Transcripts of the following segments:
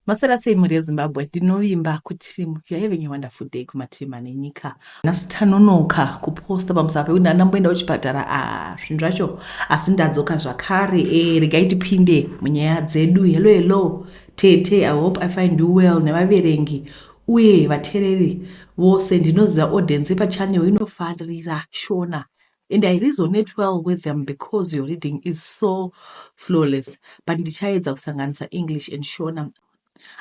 Masera sei muri yeZimbabwe ndinovimba kuti you're having a wonderful day kumatima nenyika. Nasitanonoka kuposta pamusapa pekuti ndandamboenda kuchipatara zvinhu zvacho asi ndadzoka zvakare regai tipinde munyaya dzedu. Hello tete, I hope I find you well, nevaverengi uye vateereri vose. Ndinoziva audience pachannel inofarira Shona, and I resonate well with them because your reading is so flawless. But ndichaedza kusanganisa English and Shona.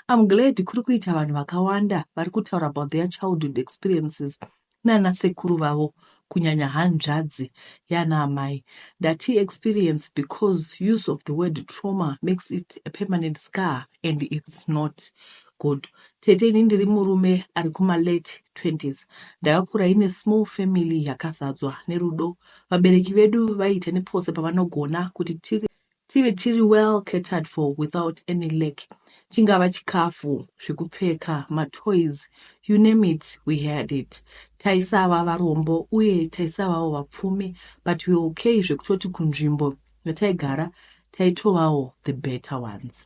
I'm glad kuri kuita vanhu vakawanda vari kutaura about their childhood experiences nana sekuru vavo, kunyanya hanzvadzi yana amai. That experience because use of the word trauma makes it a permanent scar and it's not good. Tete ini ndiri murume ari kuma late 20s. Ndakakura ine small family yakazadzwa nerudo. Vabereki vedu vaiita nepose pavanogona kuti tive tiri well catered for without any lack. Chingava chikafu, zvikupfeka, matoys, you name it, we had it. Taisava varombo uye taisavawo vapfumi, but we were okay zvekutoti kunzvimbo yataigara taitovawo the better ones.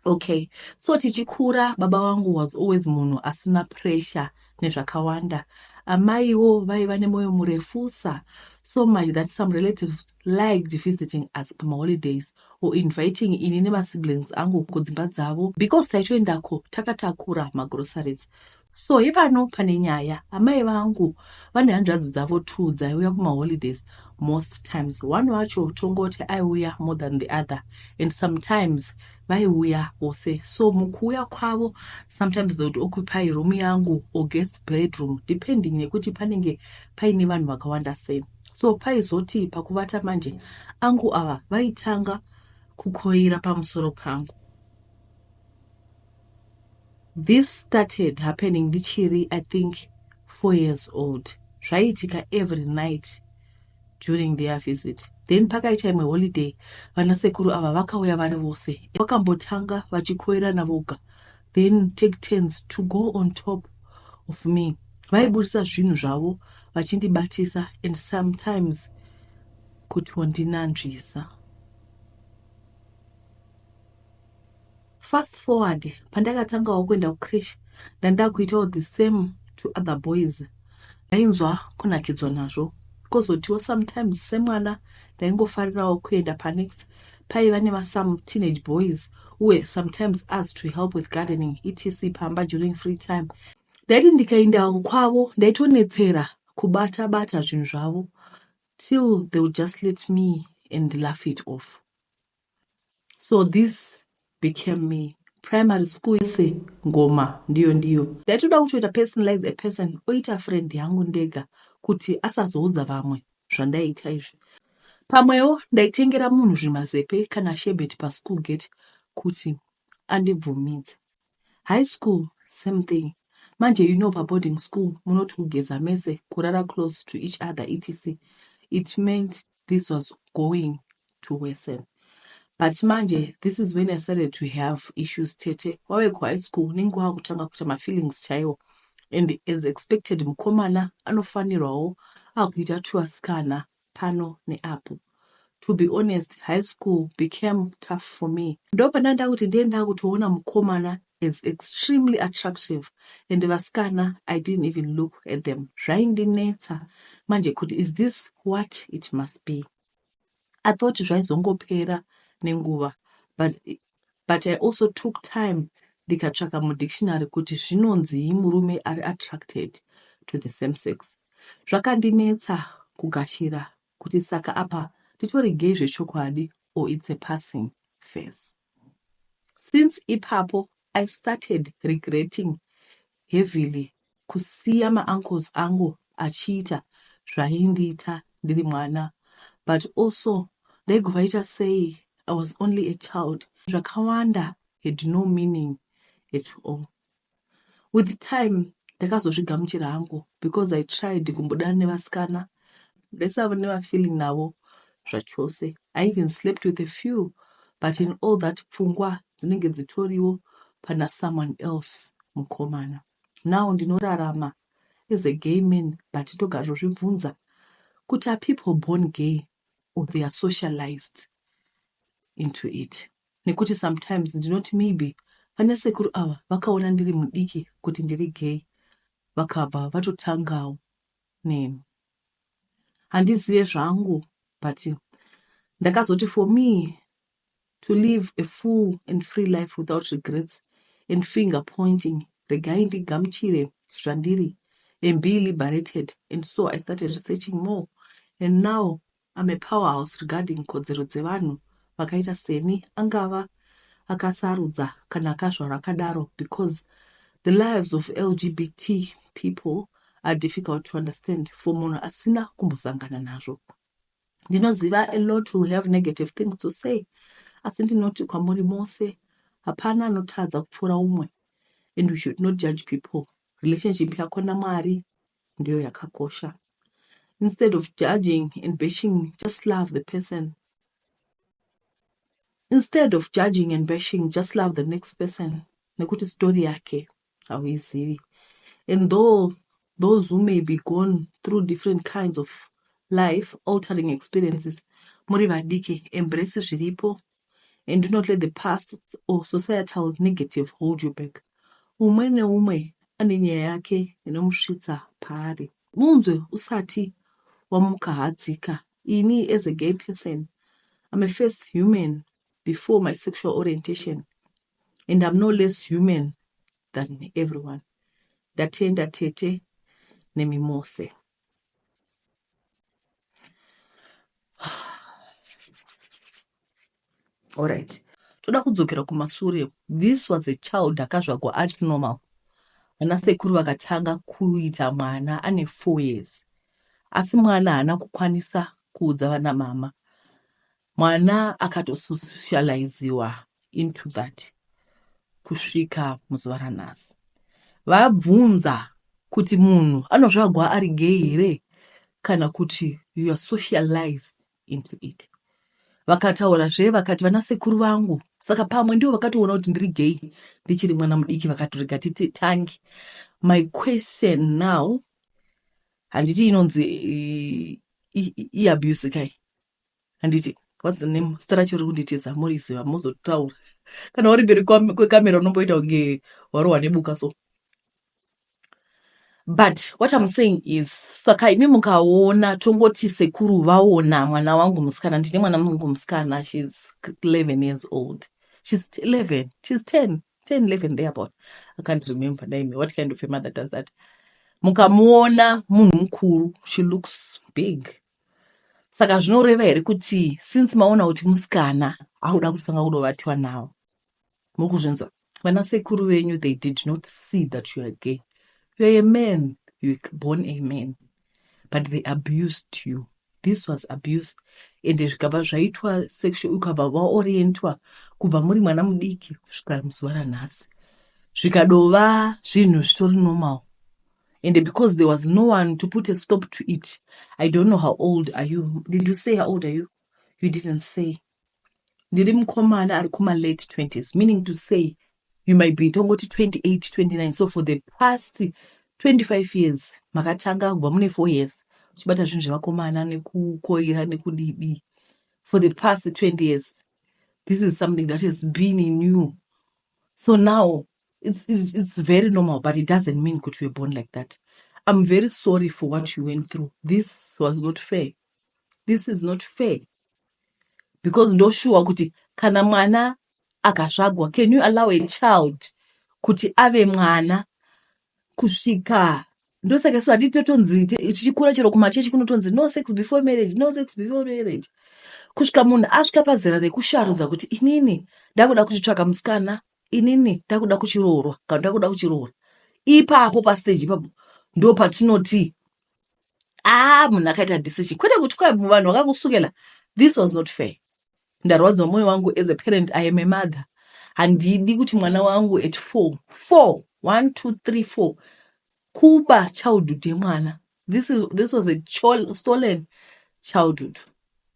Okay, so tichikura baba vangu was always munhu asina pressure nezvakawanda. Amaiwo vaiva nemoyo murefusa, so much that some relatives liked visiting us pama holidays or inviting ini nemasiblings angu kudzimba dzavo because taitoendako takatakura magroceries. So ipano pane nyaya, amai vangu vane hanzvadzi dzavo two dzaiuya kuma holidays most times. One wacho tongoti aiuya more than the other, and sometimes vaiuya vose. So mukuuya kwavo sometimes they would occupy room yangu or guest bedroom depending nekuti panenge paine vanhu vakawanda sei. So paizoti pakuvata manje angu ava vaitanga kukoira pamusoro pangu. This started happening ndichiri, I think, 4 years old. Zvaiitika every night during their visit. Then pakaita imwe holiday vanasekuru ava vakauya vari vose. Vakambotanga vachikoirana voga, then take turns to go on top of me. Vaibudisa zvinhu zvavo vachindibatisa and sometimes kutondinanzvisa. Fast forward, pandakatangawo kuenda kucreche, ndandakuitawo the same to other boys. Ndainzwa kunakidzwa nazvo. Kozotiwo sometimes semwana ndaingofarirawo kuenda panext paiva some teenage boys uye sometimes asked to help with gardening etc pamba during free time. Ndaiti ndikaendawo kwavo ndaitonetsera kubata zvinhu zvavo till they would just let me and laugh it off. So this became me. Primary school yese ngoma ndiyo. Ndaitoda kutoita personalize a person, oita friend yangu ndega kuti asazoudza vamwe zvandaita izvi. Pamwewo ndaitengera munhu zvimazepe kana shebet paschool gate kuti andibvumidze. High school same thing. Manje paboarding school munoti kugeza mese, kurara close to each other etc. It meant this was going to worsen. But manje, this is when I started to have issues tete. Wawe ku high school, ninguwa kutanga kuta ma feelings chaiwo. And as expected, mkomana, anofanirawo, akuita tuaskana, pano ne apo. To be honest, high school became tough for me. Ndopa nanda kuti ndenda kutoona mkomana is extremely attractive. And vaskana, I didn't even look at them. Zvaindinetsa. Manje kuti, is this what it must be? I thought zvaizongopera nenguva, but I also took time ndikatsvaka mudictionary kuti zvinonzi murume ari attracted to the same sex. Zvakandinetsa kugashira kuti saka apa titori gay zvechokwadi or it's a passing phase. Since ipapo, I started regretting heavily kusiya ma-uncles angu achiita zvaindiita ndiri mwana, but also ndaigova sei I was only a child. Zvakawanda had no meaning at all. With time, ndakazozvigamuchira hangu because I tried kumbodana nevasikana. Ndasava neva-feeling navo zvachose. I even slept with a few, but in all that pfungwa dzinenge dzitoriwo pana someone else mukomana. Now ndinorarama as a gay man, but togazvozvibvunza kuti are people born gay or they are socialized into it? Nekuti sometimes ndinoti maybe vana sekuru ava vakaona ndiri mudiki kuti ndiri gay, vakabva vatotangawo neni. Handizive zvangu, but ndakazoti for me to live a full and free life without regrets and finger pointing, regai ndigamuchire zvandiri and be liberated. And so I started researching more, and now I'm a powerhouse regarding kodzero dzevanhu vakaita seni, angava akasarudza kana akazvara akadaro, because the lives of LGBT people are difficult to understand for munhu asina kumbosangana nazvo. Ndinoziva a lot will have negative things to say, asi ndinoti kwamuri mose hapana anotadza kupfuura umwe, and we should not judge people. Relationship yako naMwari ndiyo yakakosha. Instead of judging and bashing, just love the person. Instead of judging and bashing, just love the next person. Nekuti story yake hauizivi. And though those who may be gone through different kinds of life-altering experiences, muri vadiki, embrace zviripo, and do not let the past or societal negative hold you back. Umwe neumwe ane nyaya yake inomusvitsa paari. Munzwe usati wamuka hadzika. Ini as a gay person, I'm a first human before my sexual orientation, and I'm no less human than everyone. Datenda tete nemimose. Alright. Toda kudzokera kumashure. This was a child akazvarwa ari normal. Vana sekuru vakatanga kuita mwana ane 4 years. Asi mwana haana kukwanisa kuudza vana mama. Mwana akatosocializiwa into that kusvika muzuva ranhasi. Vabvunza kuti munhu anozvarwa ari gay here kana kuti you are socialized into it. Vakataurazve vakati vana sekuru vangu, saka pamwe ndivo vakatoona kuti ndiri gay ndichiri mwana mudiki, vakatorega titi tangi. My question now, handiti inonzi abuse kai. Handiti, what's the name? Starachi uri kunditiza muriziva muzotaura. Kana uri mberi kwekamera unomboita kunge warohwa nebuka so. But what I'm saying is, saka imi mukaona tongoti sekuru vaona mwana wangu musikana, ndine mwana wangu musikana, she's 11 years old. She's 11. She's 10, 11 thereabout. I can't remember name. What kind of a mother does that? Mukamuona munhu mukuru, she looks big. Saka zvinoreva here kuti since maona kuti musikana, hauda kusanga kudovatiwa nawo. Mukuzvinzwa. Vana sekuru venyu, they did not see that you are gay. You're a man. You were born a man. But they abused you. This was abuse. And zvikabva zvaitwa sexual, ukabva vaorientwa kubva muri mwana mudiki kusvika muzuva ranhasi. Zvikadova zvinhu zvitori normal. And because there was no one to put a stop to it, I don't know how old are you. Did you say how old are you? You didn't say. Ndiri mukomana ari kuma late 20s, meaning to say you might be tongoti 28, 29. So for the past 25 years, makatanga kubva mune 4 years, uchibata zvinhu zvevakomana nekukoira nekudidi. For the past 20 years, this is something that has been in you. So now, it's very normal, but it doesn't mean that you were born like that. I'm very sorry for what you went through. This was not fair. This is not fair. Because ndoshuwa kuti kana mwana akazvagwa, can you allow a child kuti ave mwana kusvika? Ndosaka so atitotonzi tichikura chero kumachechi kunotonzi no sex before marriage, no sex before marriage. Kusvika munhu asvika pazera rekusharudza kuti inini ndakuda kuchitsvaka musikana, inini ndakuda kuchiroorwa kana ndakuda kuchiroora. Ipapo pastage ipapo ndo patinoti munhu akaita decision. Kwete kuti kwa vanhu vakakusukela. This was not fair. Ndarwadzwa moyo wangu as a parent. I am a mother. Handidi kuti mwana wangu at 4, 1, 2, 3, 4 kuba childhood yemwana. This was a stolen childhood.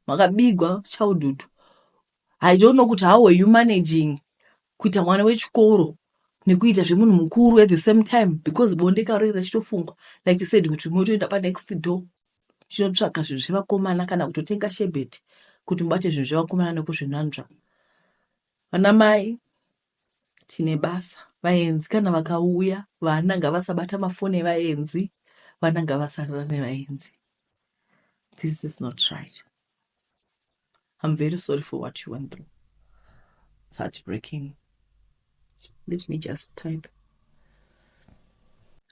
Makabigwa childhood. I don't know kuti how were you managing kuita mwana wechikoro nekuita zvemunhu mukuru at the same time, because bonde karera chitofungwa like you said kuti motoenda pa next door chinotsvaka zvinhu zvevakomana kana kutotenga shebeti kuti mubate zvinhu zvevakomana nekuzvinanzva. Vana mai, tine basa. Vaenzi kana vakauya, vana ngavasabata mafoni evaenzi, vana ngavasarira nevaenzi. This is not right. I'm very sorry for what you went through. It's heartbreaking. Let me just type.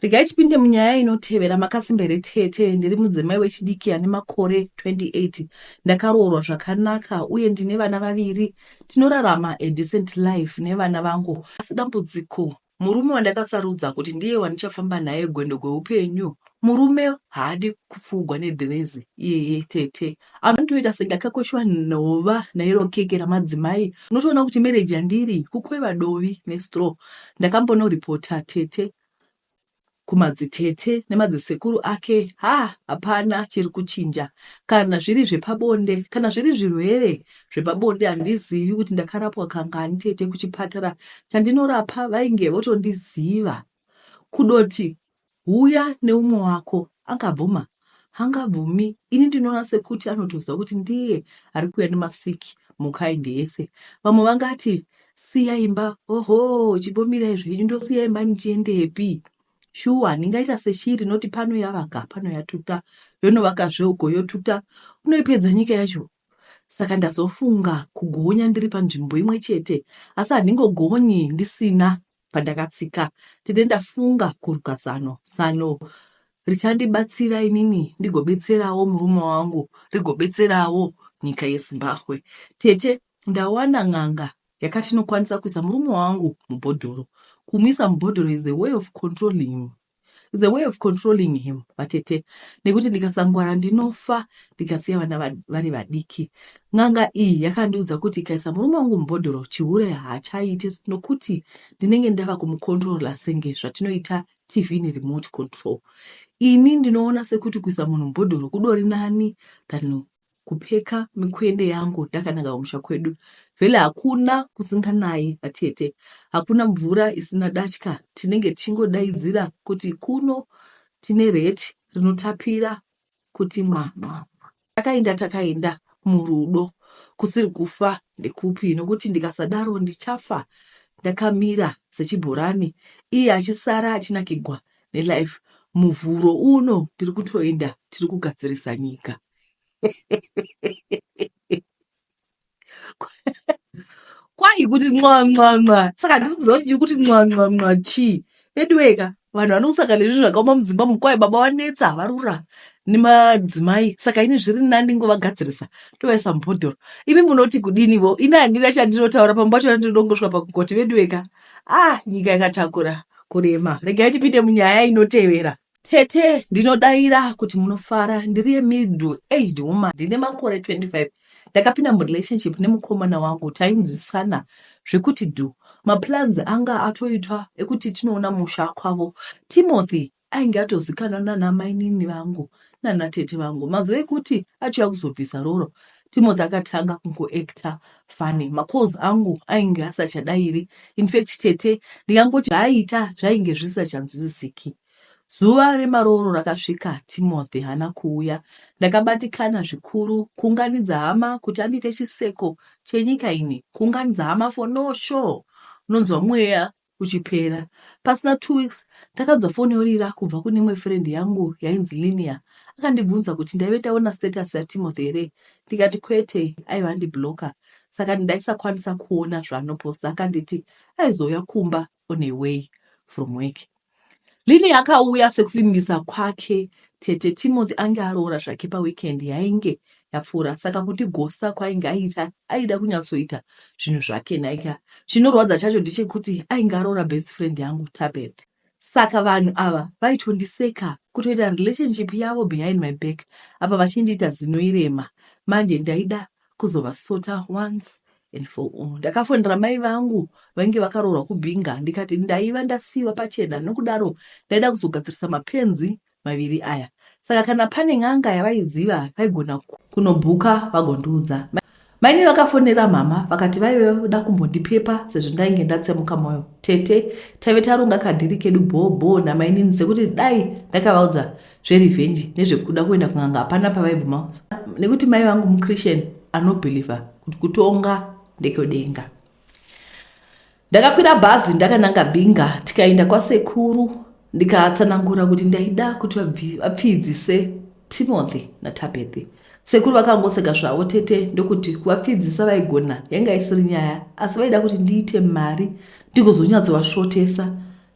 Regai tipinde munyaya inotevera. Makasimbere tete ndiri mudzimai wechidiki ane makore 28. Ndakaroorwa zvakanaka uye ndine vana vaviri. Tinorarama a decent life nevana vangu. Asi dambudziko, murume wandakasarudza kuti ndiye wandichafamba naye gwendo gweupenyu, murume haadi kupfugwa nedhirezi iyeye tete. Anondoita senge akakoshwa nhova nairo keke ramadzimai. Unotoona kuti marriage yandiri kukweva dovi nestraw. Ndakambonoripota tete kumadzitete nemadzisekuru ake. Hapana chiri kuchinja. Kana zviri zvepabonde, kana zviri zvirwere zvepabonde, handizivi kuti ndakarapwa kangani tete kuchipatara. Chandinorapa vainge votondiziva. Kudoti huya neumwe wako angabvuma, hangabvumi. Ini ndinoona sekuti anotoziva kuti ndiye ari kuuya nemasiki mukaindi yese. Vamwe vangati siya imba, oho chimbomirai zvenyu ndosiya imba ndichiendepi. Shuwa ndingaita seshiri noti pano yavaka, pano yatuta, yonovakazve uko yotuta, unoipedza nyika yacho. Saka ndazofunga kugonya ndiri panzvimbo imwe chete, asi handingogonyi ndisina pandakatsika. Tete ndafunga kuruka zano richandibatsira inini ndigobetserawo murume wangu, rigobetserawo nyika yeZimbabwe. Tete ndawana n'anga yakati inokwanisa kuisa murume wangu mubhodhoro. Kumisa mubhodhoro is a way of controlling him. Is a way of controlling him, vatete. Nekuti ndikasangwara ndinofa, ndikasiya vana vari vadiki. N'anga iyi yakandiudza kuti ikaisa murume wangu mubhodhoro chihure haachaiti, nokuti ndinenge ndava kumukontrola senge zvatinoita TV neremote control. Ini ndinoona sekuti kuisa munhu mubhodhoro kudori nani than kupfeka mikwende yangu ndakananga kumusha kwedu. Vele hakuna kusinganayi vatete. Hakuna mvura isina datya. Tinenge tichingodaidzira kuti kuno tine reti rinotapira kuti mama. Takaenda murudo. Kusiri kufa ndekupi, nokuti ndikasadaro ndichafa ndakamira sechibhorani. Iye achisara achinakigwa nelife. Muvhuro uno tiri kutoenda, tiri kugadzirisa nyika. Kwai kuti mwa. Saka ndikuziva kuti kuti mwa chi. Edweka, vanhu vanosaka nezvi zvakaoma mudzimba mukwai baba vanetsa varura nemadzimai. Saka ini zviri nani ngovagadzirisa. Tovaisa mubhodhoro. Imi munoti kudinivo, ina handina chandinotaura pambacho ndinongosvika pakugoti vedweka. Nyika yakatakura kurema. Regai tipinde munyaya inotevera. Tete ndinodaira kuti munofara. Ndiri middle aged woman. Ndine makore 25. Ndakapinda murelationship nemukomana wangu, tainzwisana zvekuti maplans anga atoitwa ekuti tinoona musha kwavo. Timothy ainge atozikana nanamainini vangu nanatete vangu. Mazuva ekuti achiuya kuzobvisa roro, Timothy akatanga kungoacta funny. Makozi angu ainge asachadairi. In fact tete ndingangoti zvaaita zvainge zvisachanzwisisiki. Zuva remaroro rakasvika, Timothy hana kuuya. Ndakabatikana zvikuru, kuunganidza hama kuti andite chiseko chenyika ini. Kuunganidza hama for no show. Unonzwa mweya uchipera. Pasina 2 weeks, ndakanzwa foni yorira kubva kune imwe friend yangu yainzi Linia. Akandibvunza kuti ndaive ndaona status yaTimothy here. Ndikati kwete, aiva ndibloka. Saka ndaisakwanisa kuona zvaanoposta. Akanditi aizouya kumba on a way from work. Lini akauya sekuvimbisa kwake. Tete Timothy anga aroora zvake paweekend yainge yapfuura. Saka kuti gosa kwainge aita, aida kunyatsoita zvinhu zvake naika. Chinorwadza chacho ndechekuti ainge aroora best friend yangu Tabeth. Saka vanhu ava vaitondiseka kutoita relationship yavo behind my back. Apa vachindiita zinoirema. Manje ndaida kuzovasota once and for all. Ndakafonera mai vangu vainge vakaroorwa kubhinga. Ndikati ndaiva ndasiwa pachena, nokudaro ndaida kuzogadzirisa mapenzi maviri aya. Saka kana pane n'anga yavaiziva vaigona kunobhuka vagondiudza. Maini vakafonera mama vakati vaivoda kumbondipepa sezvo ndainge ndatsemuka moyo. Tete taive taronga kadhiri kedu bhobo namainini sekuti dai ndakavaudza zverevhenji nezvekuda kuenda kun'anga hapana pavaibvuma. Nekuti mai vangu muChristian anobheliva kuti kutonga ndekodenga. Ndakakwira bhazi ndakananga Bhinga, tikaenda kwasekuru ndikatsanangura kuti ndaida kuti vapfidzise Timothy naTabetha. Sekuru vakangoseka zvavo tete ndokuti kuvapfidzisa vaigona yanga isiri nyaya, asi vaida kuti ndiite mari ndigozonyatsovashotesa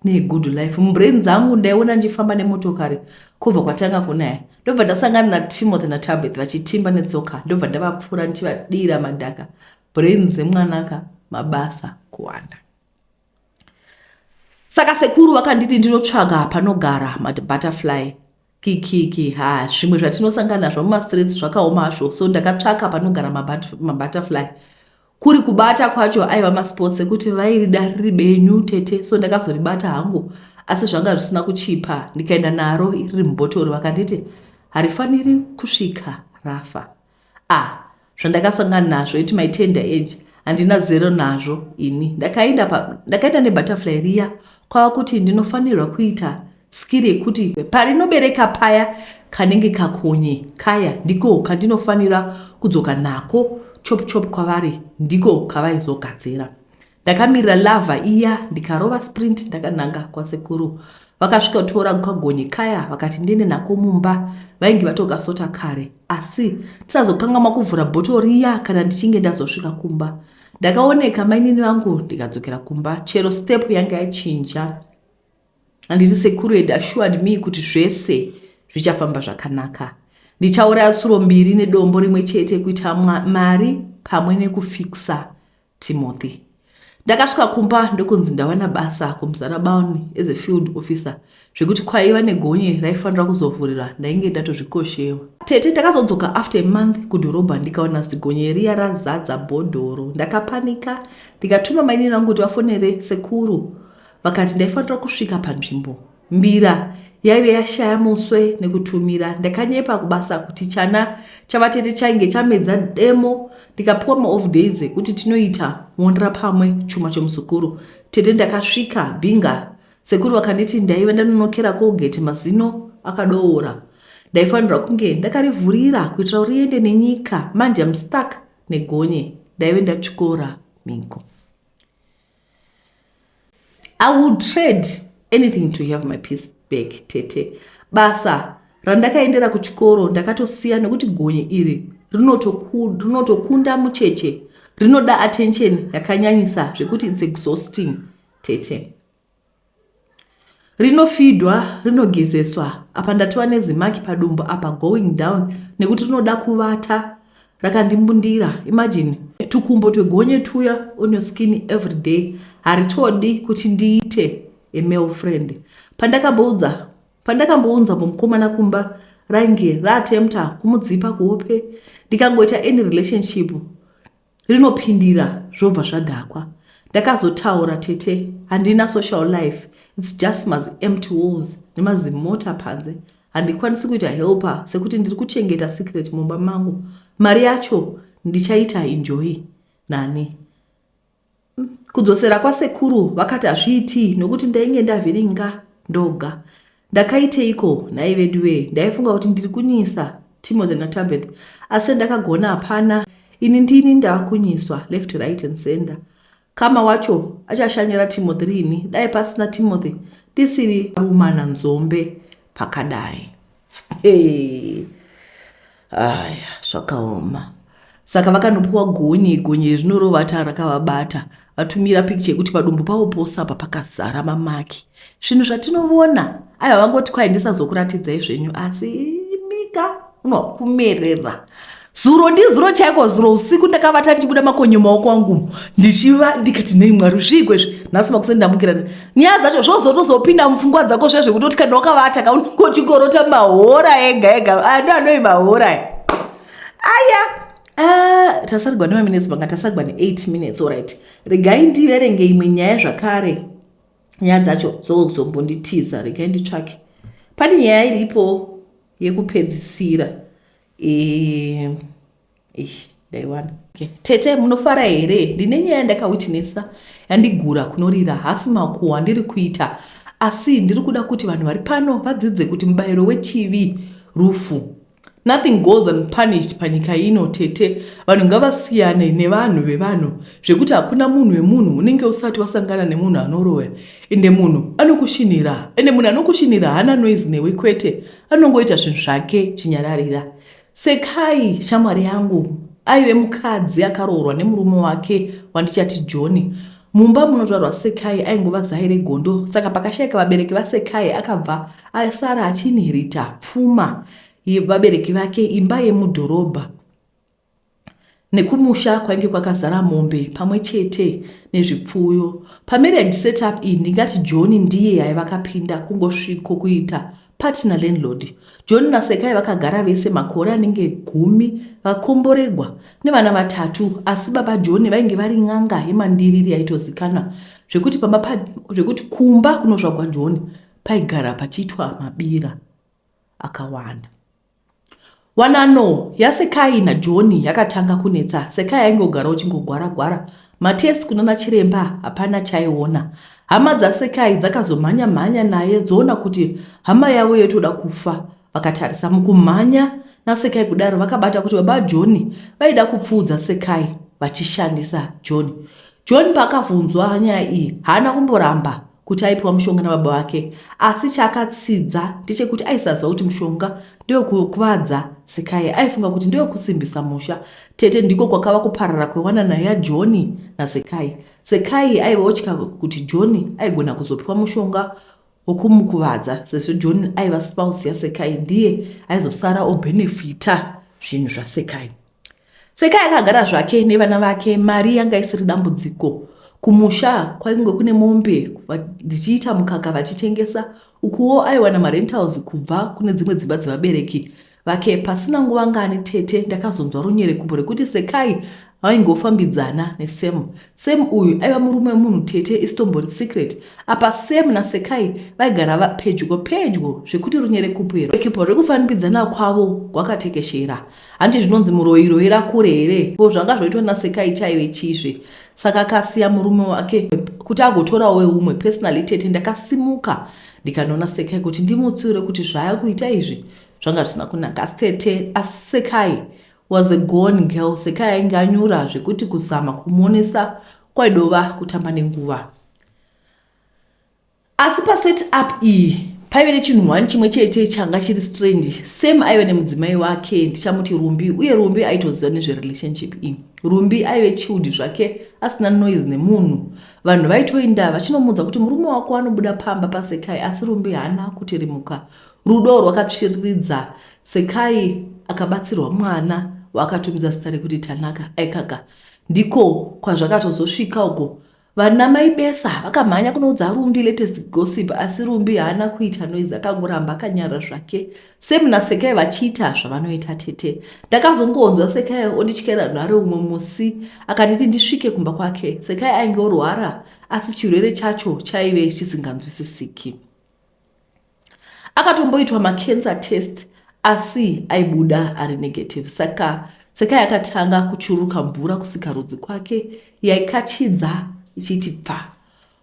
negood life. Mubrain dzangu ndaiona ndichifamba nemotokari kubva kwatanga kunaya, ndobva ndasangana naTimothy naTabetha vachitimba netsoka, ndobva ndavapfuura ndichivadira madhaka. Brain dzemwanaka, mabasa kuwanda. Saka sekuru vakanditi ndinotsvaga panogara mabutterfly kiki zvimwe zvatinosangana nazvo mumastreets zvakaoma zvo, so ndakatsvaka panogara mabutterfly. Kuri kubata kwacho aiva masports ekuti vairida riri benyu tete, so ndakazoribata hangu asi zvanga zvisina kuchipa, ndikaenda naro riri mubhotoro. Vakanditi harifaniri kusvika rafa. Zvandakasangana nazvo at my tender age handina zero nazvo ini. Ndakaenda nebutterfly riya kwava kuti ndinofanirwa kuita skill yekuti parinobereka paya kanenge kakonye kaya ndiko kandinofanira kudzoka nako chop kwavari, ndiko kavaizogadzira. Ndakamirira lava iya ndikarova sprint ndakananga kwasekuru. Vakasvika kutora kagonye kaya vakati ndiende nako mumba, vainge vatokasota kare, asi tisazokangama kuvhura bhotoro riya kana ndichinge ndazosvika kumba. Ndakaoneka mainini vangu ndikadzokera kumba, chero step yanga yachinja. Handiti sekuru had assured me kuti zvese zvichafamba zvakanaka. Ndichauraya tsuro mbiri nedombo rimwe chete kuita mari pamwe nekufikisa Timothy. Ndakasvika kumba ndokunzi ndawana basa kuMzarabani as a field officer, zvekuti kwaiva negonye raifanira kuzovhurira ndainge ndatozvikoshewa. Tete ndakazodzoka after a month kudhorobha ndikaona zigonye riya razadza bhodhoro. Ndakapanika ndikatuma mainini vangu kuti vafonere sekuru. Vakati ndaifanira kusvika panzvimbo. Mbira yaive yashaya muswe nekutumira. Ndakanyepa kubasa kuti chana chavatete chainge chamedza demo. Ndikapuwa ma-off days kuti tinoita muondera pamwe chuma chomuzukuru. Tete ndakasvika Bhinga. Sekuru vakanditi ndaiva ndanonokera kogeti mazino akadoora. Ndaifanirwa kunge ndakarivhurira kuitira kuti riende nenyika. Manje I'm stuck negonye. Ndaive ndatyora mingo. I would trade anything to have my peace back tete. Basa randakaendera kuchikoro ndakatosiya nekuti gonye iri rinotokunda mucheche, rinoda attention yakanyanyisa zvekuti it's exhausting tete. Rinofidwa, rinogezeswa, apa ndatova nezimaki padumbu apa going down nekuti rinoda kuvata. Rakandimbundira, imagine tukumbo twegonye tuya on your skin every day. Haritodi kuti ndiite a male friend. Pandakambounza mukomana kumba rainge raatempta kumudzipa kuhope. Ndikangoita any relationship rinopindira zvobva zvadhakwa. Ndakazotaura tete, handina social life, it's just empty walls nemazimota panze. Handikwanisi kuita helper sekuti ndiri kuchengeta secret mumba mangu. Mari yacho ndichaita enjoy nani. Kudzosera kwasekuru vakati hazviiti nokuti ndainge ndavhiringa ndoga. Ndakaiteiko nai veduwe? Ndaifunga kuti ndiri kunyisa Timothy naTabetha, asi ndakagona hapana. Ini ndini ndavakunyiswa left right and center. Kama wacho achashanyira Timothy rini, dai pasina Timothy tisiri rumana nzombe pakadai. Zvakaoma. Saka vakanopuwa gonye rinorovata rakavabata. Vatumira picture yekuti padumbu pavo posapa pakazara mamaki. Zvinhu zvatinovona aiva vangoti kwai ndisazokuratidzai zvenyu, asi mika unokumerera. Zuro ndizuro chaiko, zuro usiku ndakavata ndichibuda makonye maoko angu ndichiva ndikati nei Mwari zvikwezvi nhasi makusendamukira nyaya dzacho zvozotozopinda mupfungwa dzako zvezvo kutoti kana wakavata kaunongochingorota mahora ega anoi mahora tasarigwa nemaminutes manga tasarigwa ne8 minutes. Alright, regai ndiverenge imwe nyaya zvakare. Nyaya dzacho dzozombonditiza, regai nditsvake. Pane nyaya iripo yekupedzisira. Ndaiwana. Tete munofara here? Ndine nyaya ndakawitnessa yandigura kunorira, hasi makuhwa ndiri kuita, asi ndiri kuda kuti vanhu vari pano vadzidze kuti mubayiro wechivi rufu. Nothing goes unpunished panyika ino tete. Vanhu ngavasiyane nevanhu vevanhu zvekuti hakuna munhu wemunhu unenge usati wasangana nemunhu anoroya ende munhu anokushinira ende munhu anokushinira hana noise newe kwete anongoita zvinhu zvake chinyararira. Sekai shamwari yangu aive mukadzi akaroorwa nemurume wake wandichati John. Mumba munozvarwa Sekai aingova zai regondo, saka pakashayika vabereki vaSekai akabva asara achinherita pfuma vabereki vake imba yemudhorobha. Nekumusha kwainge kwakazara mombe pamwe chete nezvipfuyo. Pamarriage setup iyi ndingati John ndiye aivakapinda kungosviko kuita partner landlord. John naSekai vakagara vese makore anenge 10 vakomboregwa nevana 3, asi baba John vainge vari n'anga yemandiriri yaitozikana zvekuti kumba kunozvagwa John paigara pachiitwa mabira akawanda. Wanano yaSekai naJohn yakatanga kunetsa. Sekai aingogara uchingogwara-gwara. Matesi kunana chiremba hapana chaiona. Hama dzaSekai dzakazomhanya-mhanya naye dzoona kuti hama yavo yotoda kufa. Vakatarisa mukumhanya naSekai kudaro vakabata kuti baba John vaida kupfuudza Sekai vachishandisa John. John paakabvunzwa nyaya iyi haana kumboramba kuti aipiwa mushonga nababa wake, asi chaakatsidza ndechekuti aisaziva kuti mushonga ndewe kukuvadza Sekai. Aifunga kuti ndewe kusimbisa musha. Tete ndiko kwakava kuparara kwewanana yaJohn naSekai. Sekai aivotya kuti John aigona kuzopiwa mushonga wokumukuvadza sezvo John aiva spouse yaSekai ndiye aizosara obenefita zvinhu zvaSekai. Sekai akagara zvake nevana vake. Mari yanga isiri dambudziko. Kumusha kwainge kune mombe dzichiita mukaka vachitengesa. Ukuwo aiwana marentals kubva kune dzimwe dzimba dzevabereki vake. Pasina nguva ngani tete ndakazonzwa runyerekupo rekuti Sekai vaingofambidzana neSam. Sam uyu aiva murume wemunhu tete, isitombori secret. Apa Sam naSekai vaigara pedyo zvekuti runyerekupo rekufanbidzana kwavo rwakatekeshera. Handi zvinonzi muroiroira kure here? Zvanga zvoitwa naSekai chaive chizve. Saka akasiya murume wake kuti agotorawo umwe. Personally tete ndakasimuka ndikanoona Sekai kuti ndimutsiure kuti zvaya kuita izvi zvanga zvisina kunaka. Asi Sekai was a gone girl. Sekai ainge anyura zvekuti kuzama kumuonesa kwaidova kutamba nenguva. Asi paset up iyi paive nechinhuhwani chimwe chete changa chiri strange. Sam aive nemudzimai wake ndichamuti Rumbi, uye Rumbi aitoziva nezverelationship iyi. Rumbi aive chilled zvake asina noise nemunhu. Vanhu vaitoenda vachinomudza kuti murume wako anobuda pamba paSekai, asi Rumbi haana kutirimuka. Rudo rwakatsviriridza. Sekai akabatsirwa mwana wakatumidza zita rekuti Tanaka aikaka. Ndiko kwazvakatozosvika uko vana mai besa vakamhanya kunoudza Rumbi latest gossip, asi Rumbi haana kuita noise, akangoramba akanyara zvake. Sam naSekai vachiita zvavanoita tete. Ndakazongonzwa Sekai odityera nhare umwe musi akanditi ndisvike kumba kwake. Sekai ainge orwara asi chirwere chacho chaive chisinganzwisisiki. Akatomboitwa macancer test asi aibuda ari negative. Saka Sekai akatanga kuchuruka mvura kusika rudzi kwake yaikachidza ichiti pfa.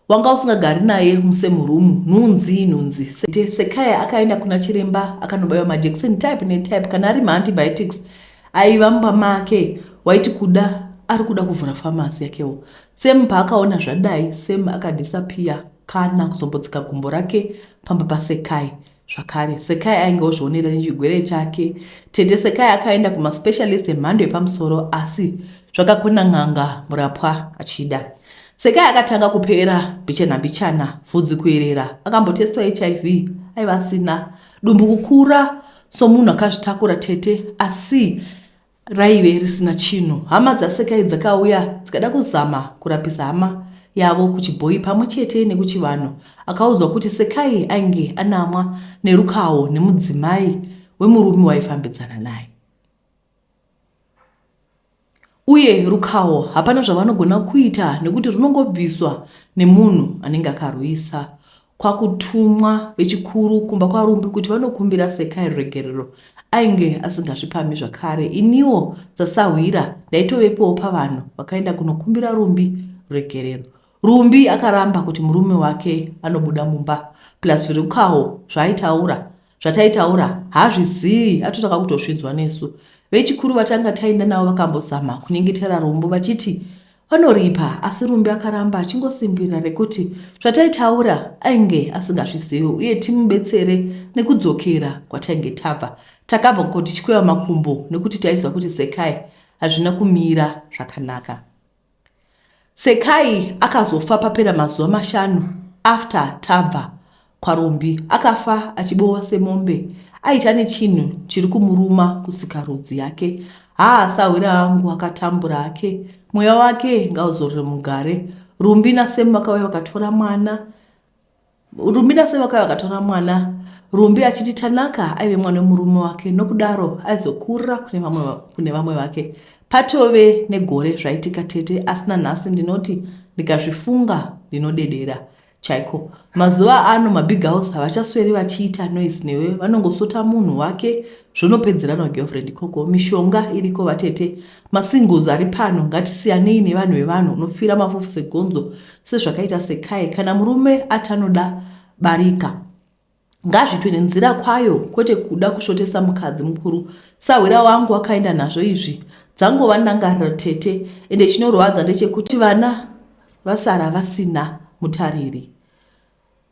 Wanga usingagari naye musemurumu nunzi. Sekai akaenda kuna chiremba akanobaiwa majekiseni type netype. Kana ari maantibiotics aiva mumba make waiti kuda ari kuda kuvhura famasi yakewo. Sam paakaona zvadai, Sam akadisappear kana kuzombodzika gumbo rake pamba paSekai. Zvakare Sekai ainge ozvionera nechigwere chake. Tete Sekai akaenda kumaspecialist emhando yepamusoro, asi zvakakona n'anga murapwa achida. Sekai akatanga kupera mbichana vhudzi kuerera. Akambotestwa HIV aiva asina. Dumbu kukura somunhu akazvitakura tete, asi raive risina chinhu. Hama dzaSekai dzakauya dzikada kuzama kurapisa hama yavo kuchibhoyi pamwe chete nekuchivanhu. Akaudzwa kuti Sekai ainge anamwa nerukawo nemudzimai wemurume waifambidzana naye. Uye rukawo hapana zvavanogona kuita nekuti runongobviswa nemunhu anenge akarwisa. Kwakutumwa vechikuru kumba kwaRumbi kuti vanokumbira Sekai ruregerero. Ainge asingazvipami zvakare. Iniwo dzasahwira ndaitovepowo pavanhu vakaenda kunokumbira Rumbi ruregerero. Rumbi akaramba kuti murume wake anobuda mumba plus rukawo zvaaitaura zvataitaura haazvizivi, atotaka kutosvinzwa nesu. Vechikuru vatanga taenda navo vakambozama kunyengetera Rumbi vachiti vanoripa, asi Rumbi akaramba achingosimbirira rekuti zvataitaura ainge asingazvizivi uye timubetsere nekudzokera kwatainge tabva. Takabva kuti tichikweva makumbo nekuti taiziva kuti Sekai hazvina kumira zvakanaka. Sekai akazofa papera mazuva 5 after tabva kwaRumbi. Akafa achibowa semombe. Aita nechinhu chiri kumuruma kusika rudzi yake. Haasawira hangu akatambura ake. Mweya wake ngauzorore mugare. Rumbi naSemu vakauya vakatora mwana. Rumbi achiti Tanaka aive mwana wemurume wake, nokudaro aizokurira kune vamwe vake. Patove negore zvaitika tete, asina nhasi ndinoti ndikazvifunga ndinodedera chaiko. Mazuva ano mabig house havachasweri vachiita noise newe, vanongosota munhu wake zvonopedzera girlfriend koko. Mishonga iriko vatete, masingles ari pano, ngatisiyanei nevanhu vevanhu unofira mafufu segonzo sezvakaita Sekai. Kana murume atanoda barika ngazvitwe nenzira kwayo, kwete kuda kushotesa mukadzi mukuru. Sawira wangu wakaenda nazvo izvi dzangova ndangariro tete, ende chinorwadza ndechekuti vana vasara vasina mutariri.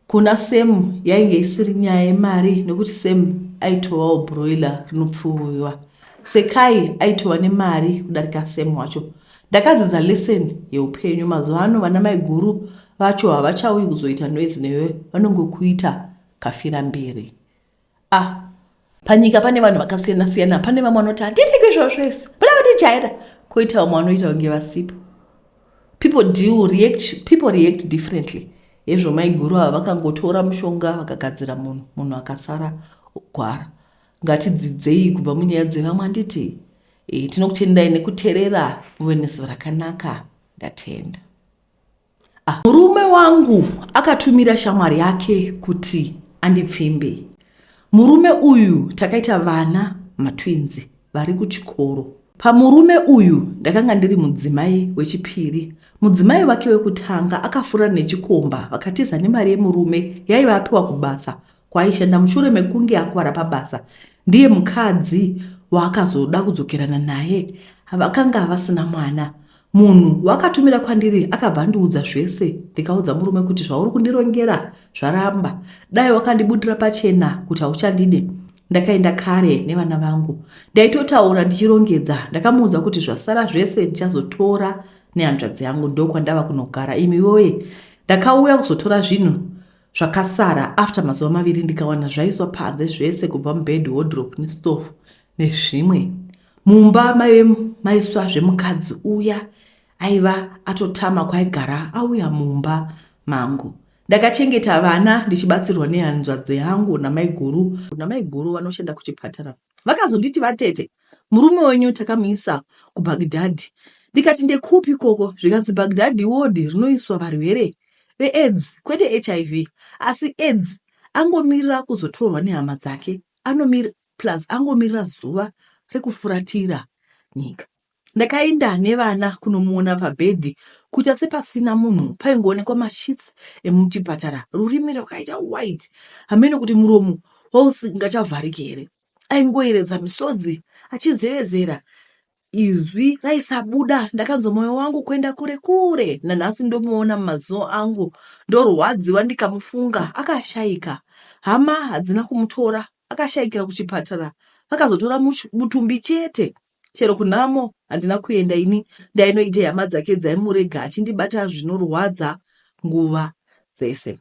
Kuna Semu yainge isiri nyaya yemari, nekuti Semu aitovawo broiler rinopfuwiwa. Sekai aitova nemari kudarika Semu wacho. Ndakadzidza lesson yeupenyu. Mazuva ano vana mai guru vacho havachauyi kuzoita noise newe, vanongokuita kafira mberi. Panyika pane vanhu vakasiyana siyana. Pane vamwe vanoti handiti kwizvozvo izvo, buda kundijaira, koita vamwe vanoita kunge vasipo. People react differently. Ezvo mai guru ava vakangotora mushonga vakagadzira munhu akasara gwara. Ngatidzidzei kubva munyaya dzevamwe. Handiti tinokutendai nekuteerera muve nezuva rakanaka. Ndatenda. Murume wangu akatumira shamwari yake kuti andipfimbe. Murume uyu takaita vana matwinzi vari kuchikoro. Pamurume uyu ndakanga ndiri mudzimai wechipiri. Mudzimai wake wekutanga akafura nechikomba, vakatiza nemari yemurume yaiva apiwa kubasa kwaaishanda mushure mekunge akwara pabasa. Ndiye mukadzi waakazoda kudzokerana naye, vakanga vasina mwana. Munhu wakatumira kwandiri akabva andiudza zvese. Ndikaudza murume kuti zvauri kundirongera zvaramba, dai wakandibudira pachena kuti hauchandide. Ndakaenda kare nevana vangu, ndaitotaura ndichirongedza. Ndakamuudza kuti zvasara zvese ndichazotora nehanzvadzi yangu, ndokwandava kunogara. Imi woye, ndakauya kuzotora zvinhu zvakasara after mazuva 2 ndikawana zvaiswa panze zvese, kubva mubed, wardrobe nestove nezvimwe. Mumba maiswa zvemukadzi uya aiva atotama kwaigara auya mumba mangu. Ndakachengeta vana ndichibatsirwa nehanzvadzi yangu namai guru vanoshanda kuchipatara. Vakazonditi vatete, murume wenyu takamuisa kuBaghdad. Ndikati ndekupi koko? Zvikanzi Baghdad ward rinoiswa varwere veAIDS, kwete HIV, asi AIDS. Angomirira kuzotorwa nehama dzake, angomirira zuva rekufuratira nyika. Ndakaenda nevana kunomuona pabhedhi, kuita sepasina munhu. Paingoonekwa mashitsi emuchipatara, rurimi rwakaita white, hamene kuti muromo wausingachavhariki here. Aingoeredza misodzi achizevezera, izwi raisabuda. Ndakanzwa mwoyo wangu kuenda kure kure. Nanhasi ndomuona mumazuva angu, ndorwadziwa ndikamufunga. Akashayika, hama hadzina kumutora, akashayikira kuchipatara. Vakazotora mutumbi chete. Chero kunamo handina kuenda ini, ndainoita hama dzake dzaimurega achindibata zvinorwadza nguva dzese.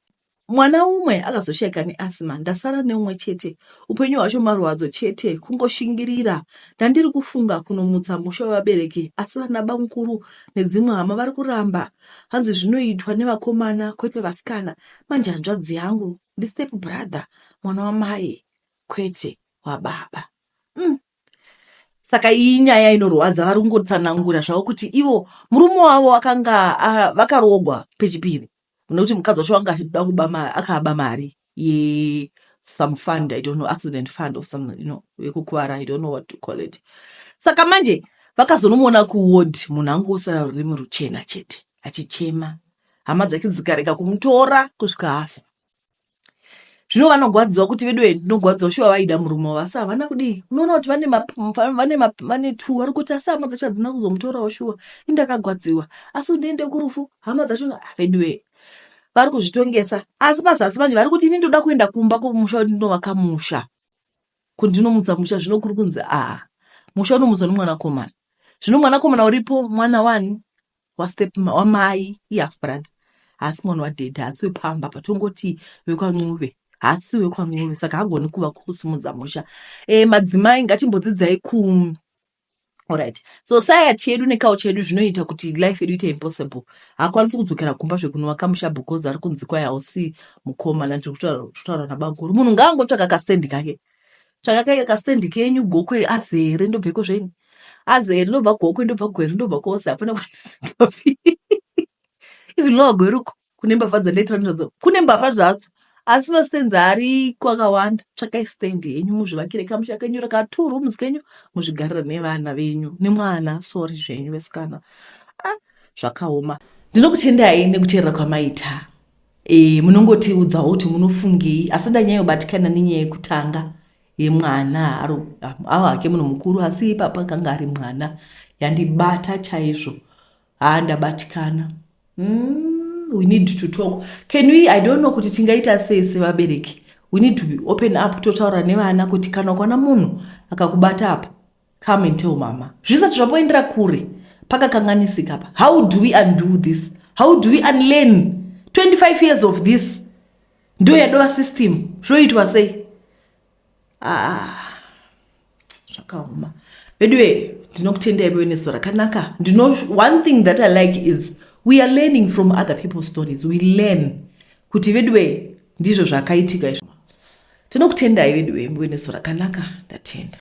Mwana umwe akazoshayika neasima, ndasara neumwe chete. Upenyu hwacho marwadzo chete, kungoshingirira. Ndandiri kufunga kunomutsa musha wevabereki, asi vana bamukuru nedzimwe hama vari kuramba. Hanzi zvinoitwa nevakomana kwete vasikana. Manje hanzvadzi yangu ndistep brother, mwana wamai kwete wababa. Saka iyi nyaya inorwadza. Vari kungotsanangura zvavo kuti ivo murume wavo vakarogwa pechipiri, nokuti mukadzi wacho wanga achida akaba mari some fund, I don't know, accident fund or some, yekukwara, I don't know what to call it. Saka manje vakazonomuona kuward, munhu angosara rurimi ruchena chete achichema. Hama dzake dzikareka kumutora kusvika afa. zvino vanogwadziwa kuti vedu ndinogwadziwa shuwa vaida murume wavo asi havana kudii. Unoona kuti vane two vari kuti asi hama dzacho hadzina kuzomutorawo shuwa indakagwadziwa asi ndiende kurufu hama dzacho vedu vari kuzvitongesa. Asi pazasi manje vari kuti ini ndoda kuenda kumba kumusha kuti ndinovaka musha kuti ndinomutsa musha. Zvino kuri kunzi musha unomutswa nomwanakomana. Zvino mwanakomana uripo mwana wamai ihalf brother asi mwana wadhedha asi wepamba patongoti wekwan'uve hasi wekwan'uve saka hagoni kuva kusumudza musha. Madzimai ngatimbodzidzai alright. Society yedu neculture yedu zvinoita kuti life yedu ite impossible. Hakwanisi kudzokera kumba zvekunovaka musha because ari kunzi kwai hausi mukomana ndikutaura nabanguru. Munhu ngaangotsvaka kastendi kake. Tsvaka kastendi kenyu gokwe azere ndobveko zvenyu. Azere ndobva gokwe ndobva gweri ndobva kwose hapana kwanisingapi. Even lowa gweruko kune mbavha dzanetrandadzo kune mbavha zvadzo asi mastenzi ari kwakawanda. Tsvakai stendi yenyu muzvivakire kamusha kenyu ka 2 rooms kenyu muzvigarira nevana venyu nemwana sori zvenyu vesikana. Zvakaoma. Ndinokutendai nekuteerera kwamaita. Munongotiudzawo kuti munofungei asi ndanyanyobatikana nenyaya yekutanga yemwana avo hake munhu mukuru asi ipapa akanga ari mwana yandibata chaizvo. Ndabatikana. We need to talk. I don't know kuti tingaita sei sevabereki. We need to be open up totaura nevana kuti kana kwana munhu akakubata apa come and tell mama. Zvisati zvapoendera kure pakakanganisika apa. How do we undo this? How do we unlearn 25 years of this? Ndo yadova system. Zvoitwa sei? Zvakaoma. Anyway, ndinokutendai beneso rakanaka. One thing that I like is we are learning from other people's stories. We learn kuti vedwe ndizvo zvakaitika izvo. Tinokutendai vedwe beneso rakanaka. Ndatenda.